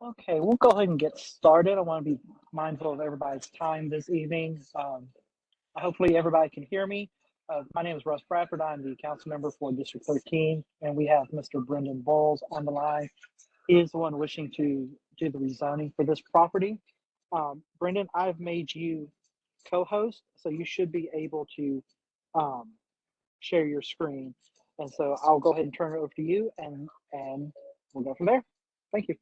Okay, we'll go ahead and get started. I want to be mindful of everybody's time this evening. Hopefully, everybody can hear me. My name is Russ Bradford. I'm the council member for District 13, and we have Mr. Brendan Bowles on the line. He is the one wishing to do the rezoning for this property. Brendan, I've made you co-host, so you should be able to um, share your screen. And so I'll go ahead and turn it over to you, and we'll go from there. Thank you.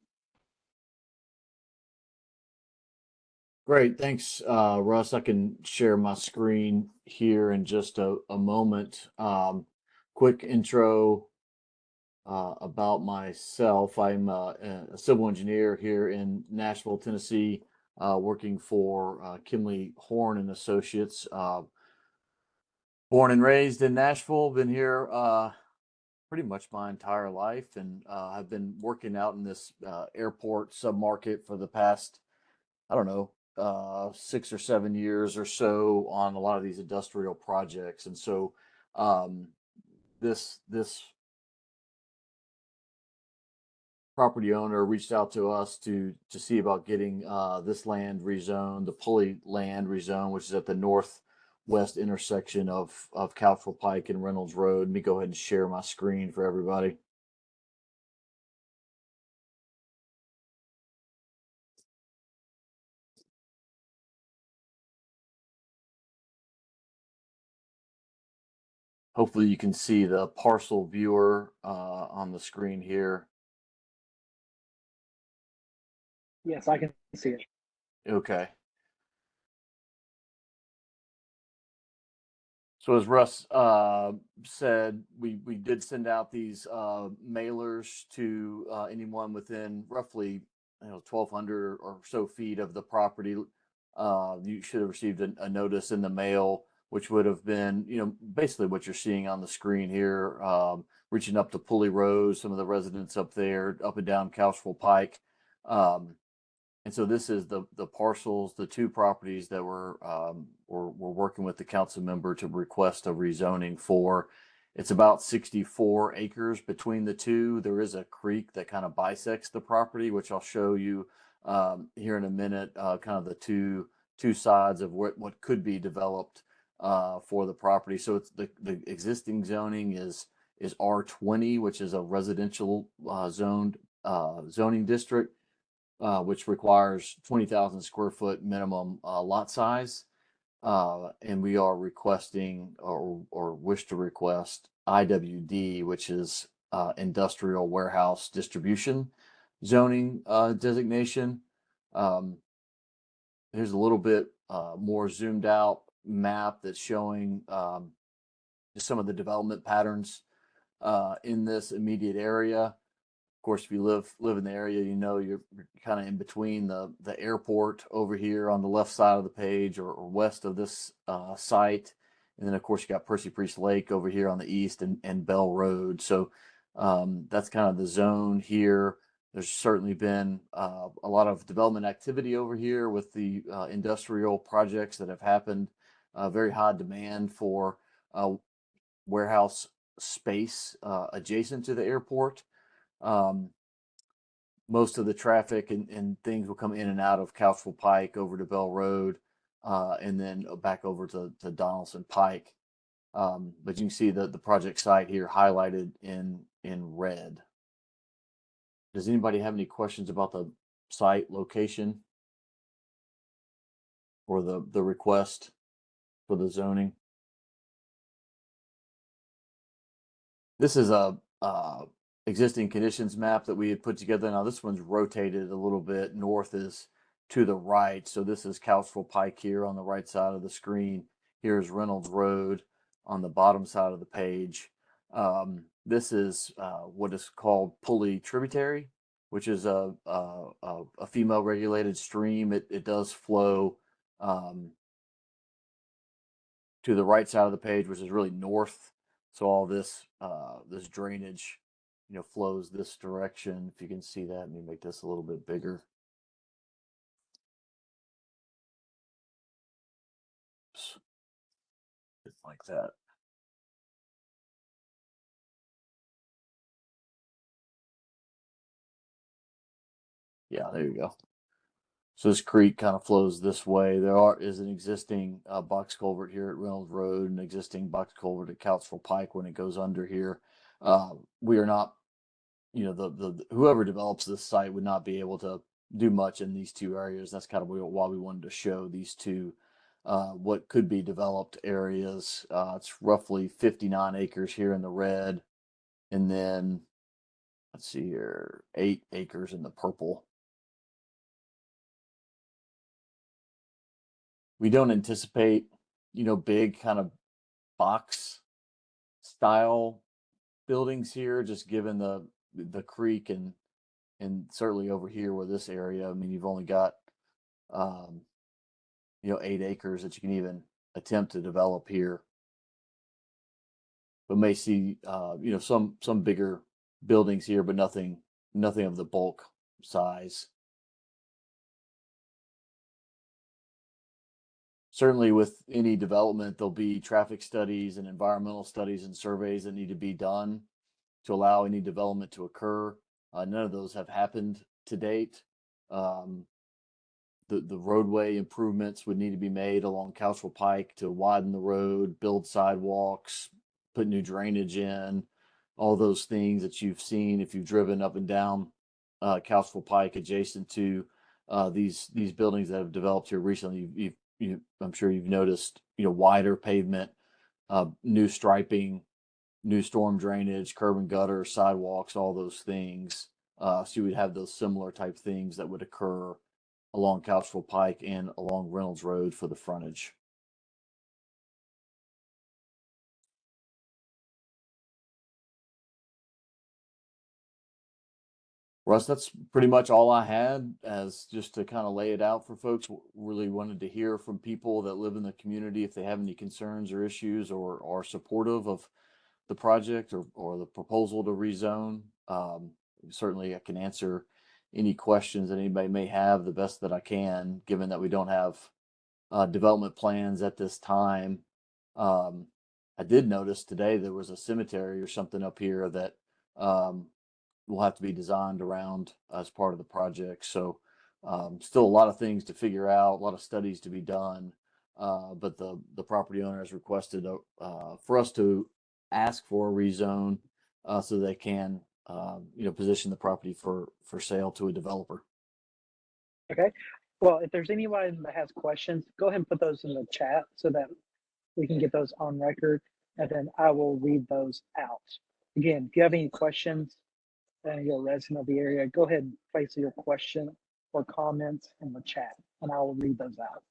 Great, thanks, Russ. I can share my screen here in just a moment. Quick intro about myself. I'm a civil engineer here in Nashville, Tennessee, working for Kimley Horn and Associates. Born and raised in Nashville, been here pretty much my entire life, and I've been working out in this airport submarket for the past, I don't know, 6 or 7 years or so on a lot of these industrial projects. And so this property owner reached out to us to see about getting this land rezoned, the Pulley land rezoned, which is at the northwest intersection of Couchville Pike and Reynolds Road. Let me go ahead and share my screen for everybody. Hopefully you can see the parcel viewer on the screen here. Yes, I can see it. Okay. So as Russ said, we did send out these mailers to anyone within roughly 1,200 or so feet of the property. You should have received a notice in the mail, which would have been, basically what you're seeing on the screen here, reaching up to Pulley Road, some of the residents up there, up and down Couchville Pike. And so this is the parcels, the two properties that we're working with the council member to request a rezoning for. It's about 64 acres between the two. There is a creek that kind of bisects the property, which I'll show you here in a minute. Kind of the two sides of what could be developed for the property. So it's the existing zoning is R20, which is a residential zoned zoning district. Which requires 20,000 square foot minimum lot size. And we are requesting or wish to request IWD, which is industrial warehouse distribution zoning designation. Here's a little bit more zoomed out map that's showing just some of the development patterns in this immediate area. Of course, if you live in the area, you're kind of in between the airport over here on the left side of the page or west of this site. And then, of course, you got Percy Priest Lake over here on the east and Bell Road. So that's kind of the zone here. There's certainly been a lot of development activity over here with the industrial projects that have happened. Very high demand for warehouse space adjacent to the airport. Most of the traffic and things will come in and out of Couchville Pike over to Bell Road, and then back over to Donaldson Pike. But you can see the project site here highlighted in red. Does anybody have any questions about the site location or the request for the zoning? This is a existing conditions map that we had put together. Now this one's rotated a little bit. North is to the right. So this is Couchville Pike here on the right side of the screen. Here's Reynolds Road on the bottom side of the page. This is what is called Pulley Tributary, which is a female regulated stream. It does flow to the right side of the page, which is really north. So all this this drainage flows this direction. If you can see that, let me make this a little bit bigger. It's like that. Yeah, there you go. So this creek kind of flows this way. Is an existing box culvert here at Reynolds Road, an existing box culvert at Couchville Pike when it goes under here. We are not, the whoever develops this site would not be able to do much in these two areas. That's kind of why we wanted to show these two what could be developed areas. It's roughly 59 acres here in the red, and then let's see here, 8 acres in the purple. We don't anticipate, big kind of box style buildings here, just given the creek and certainly over here where this area, I mean, you've only got, um, 8 acres that you can even attempt to develop here. But may see, some bigger buildings here, but nothing of the bulk size. Certainly with any development, there'll be traffic studies and environmental studies and surveys that need to be done to allow any development to occur. None of those have happened to date. Um, the roadway improvements would need to be made along Couchville Pike to widen the road, build sidewalks, put new drainage in, all those things that you've seen if you've driven up and down Couchville Pike adjacent to these buildings that have developed here recently. I'm sure you've noticed, wider pavement, new striping, new storm drainage, curb and gutter, sidewalks, all those things. So you would have those similar type things that would occur along Couchville Pike and along Reynolds Road for the frontage. Russ, that's pretty much all I had as just to kind of lay it out for folks. Really wanted to hear from people that live in the community if they have any concerns or issues or are supportive of the project or the proposal to rezone. Certainly I can answer any questions that anybody may have the best that I can, given that we don't have development plans at this time. I did notice today there was a cemetery or something up here that will have to be designed around as part of the project. So still a lot of things to figure out, a lot of studies to be done. But the property owner has requested for us to ask for a rezone so they can position the property for sale to a developer. Okay. Well, if there's anyone that has questions, go ahead and put those in the chat so that we can get those on record, and then I will read those out. Again, if you have any questions and you're a resident of the area, go ahead and place your question or comments in the chat, and I will read those out.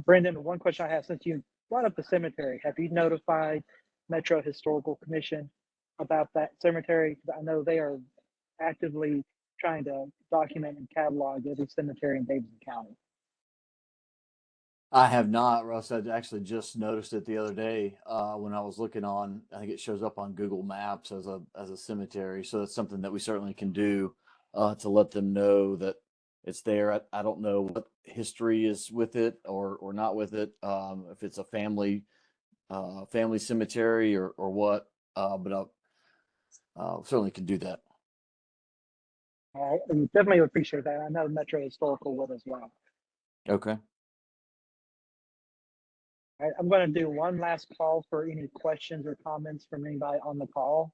Brendan, one question I have, since you brought up the cemetery, have you notified Metro Historical Commission about that cemetery? I know they are actively trying to document and catalog every cemetery in Davidson County. I have not, Russ. I actually just noticed it the other day when I was looking on. I think it shows up on Google Maps as a cemetery. So that's something that we certainly can do to let them know that it's there. I don't know what history is with it or not with it. If it's a family cemetery or what. But I certainly can do that. All right, we definitely appreciate that. I know Metro Historical would as well. Okay. All right, I'm going to do one last call for any questions or comments from anybody on the call.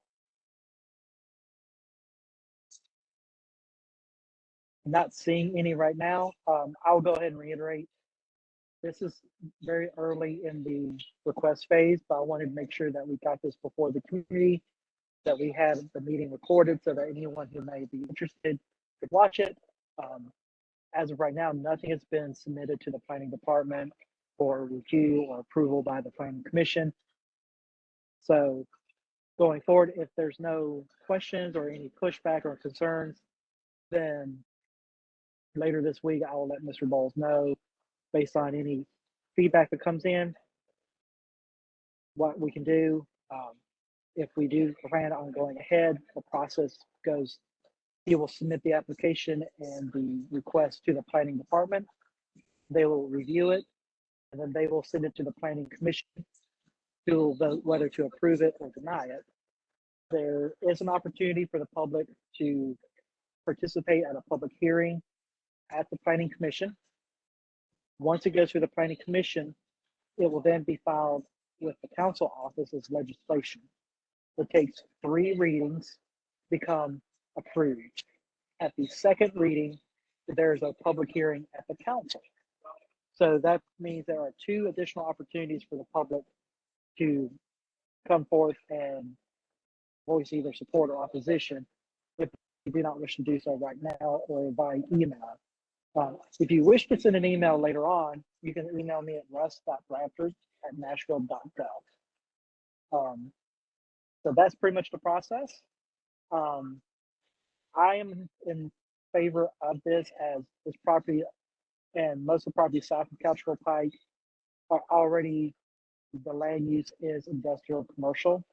I'm not seeing any right now. I'll go ahead and reiterate. This is very early in the request phase, but I wanted to make sure that we got this before the community, that we had the meeting recorded so that anyone who may be interested could watch it. As of right now, nothing has been submitted to the planning department for review or approval by the planning commission. So going forward, if there's no questions or any pushback or concerns, then later this week, I will let Mr. Bowles know based on any feedback that comes in, what we can do. If we do plan on going ahead, the process goes, he will submit the application and the request to the planning department. They will review it, and then they will send it to the planning commission. who will vote whether to approve it or deny it. There is an opportunity for the public to participate at a public hearing at the Planning Commission. Once it goes through the Planning Commission, it will then be filed with the council office as legislation. It takes 3 readings, become approved. At the second reading, there's a public hearing at the council. So that means there are 2 additional opportunities for the public to come forth and voice either support or opposition if you do not wish to do so right now or by email. If you wish to send an email later on, you can email me at russ.bradford@nashville.gov. So that's pretty much the process. I am in favor of this, as this property and most of the property south of Couchville Pike are already, the land use is industrial commercial.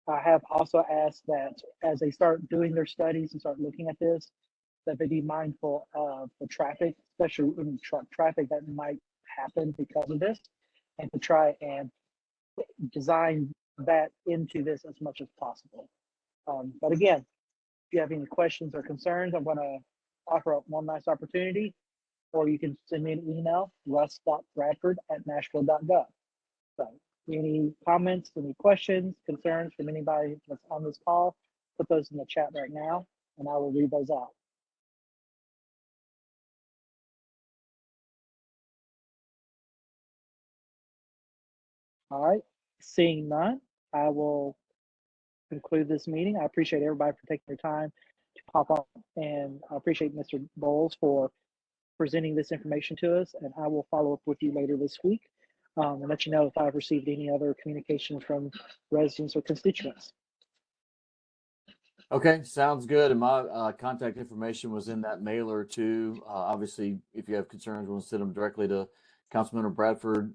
I have also asked that as they start doing their studies and start looking at this, that they be mindful of the traffic, especially in truck traffic that might happen because of this, and to try and design that into this as much as possible. But again, if you have any questions or concerns, I'm going to offer up one last opportunity, or you can send me an email, russ.bradford@nashville.gov. So any comments, any questions, concerns from anybody that's on this call, put those in the chat right now, and I will read those out. All right, seeing none, I will conclude this meeting. I appreciate everybody for taking their time to pop up, and I appreciate Mr. Bowles for presenting this information to us, and I will follow up with you later this week and let you know if I've received any other communication from residents or constituents. Okay, sounds good. And my contact information was in that mailer too. Obviously, if you have concerns, we'll send them directly to Councilmember Bradford.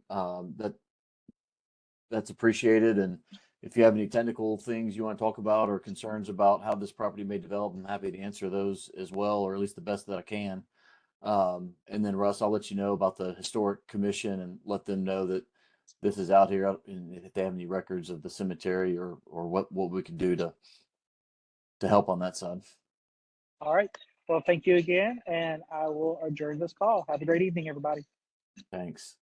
That's appreciated. And if you have any technical things you want to talk about or concerns about how this property may develop, I'm happy to answer those as well, or at least the best that I can. And then Russ, I'll let you know about the Historic Commission and let them know that this is out here, and if they have any records of the cemetery or what we can do to help on that side. All right. Well, thank you again, and I will adjourn this call. Have a great evening, everybody. Thanks.